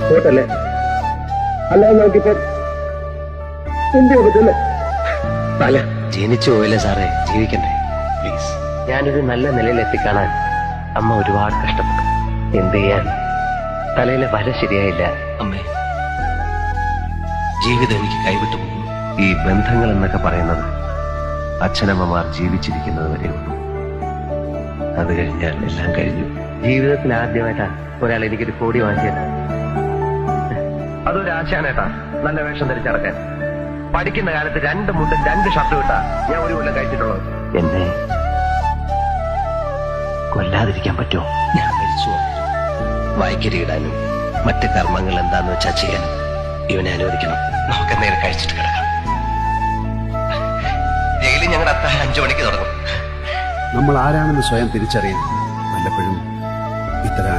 പോട്ടല്ലേ, അല്ലാതെ നമുക്കിപ്പോ എന്ത് ചെയ്യാൻ പറ്റല്ലേ? അല്ല, ജനിച്ചു പോയില്ലേ സാറേ, ജീവിക്കണ്ടേ? പ്ലീസ്. ഞാനൊരു നല്ല നിലയിൽ എത്തിക്കാണാൻ അമ്മ ഒരുപാട് കഷ്ടപ്പെട്ടു. എന്ത് ചെയ്യാൻ, തലയിലെ വല ശരിയായില്ല. അമ്മേ, ജീവിതം എനിക്ക് കൈവിട്ടു പോകും. ഈ ബന്ധങ്ങൾ എന്നൊക്കെ പറയുന്നത് അച്ഛനമ്മമാർ ജീവിച്ചിരിക്കുന്നത് വരെ ഉള്ളൂ. അത് കഴിഞ്ഞാൽ എല്ലാം കഴിഞ്ഞു. ജീവിതത്തിൽ ആദ്യമായിട്ടാ ഒരാൾ എനിക്കൊരു കോടി വാങ്ങിയത്. അതൊരു ആശാനേട്ടാ, നല്ല വേഷം ധരിച്ചടക്കാൻ. പഠിക്കുന്ന കാലത്ത് 2 മുണ്ടും 2 ഷർട്ടും ഇട്ടാ ഞാൻ ഒരു കൊല്ലം കഴിച്ചിട്ടുള്ളത്. എന്നെ കൊല്ലാതിരിക്കാൻ പറ്റുമോ? ഞാൻ മരിച്ചു വായിക്കരിയിടാനും മറ്റ് കർമ്മങ്ങൾ എന്താന്ന് വെച്ചാ ചെയ്യാനും ഇവനെ അനുവദിക്കണം. നമുക്ക് നേരെ കഴിച്ചിട്ട് കിടക്കാം. ജയിലിൽ ഞങ്ങളുടെ അത്താഴം 5 മണിക്ക് തുടങ്ങും. നമ്മൾ ആരാണെന്ന് സ്വയം തിരിച്ചറിയാൻ വല്ലപ്പോഴും ഇത്തരം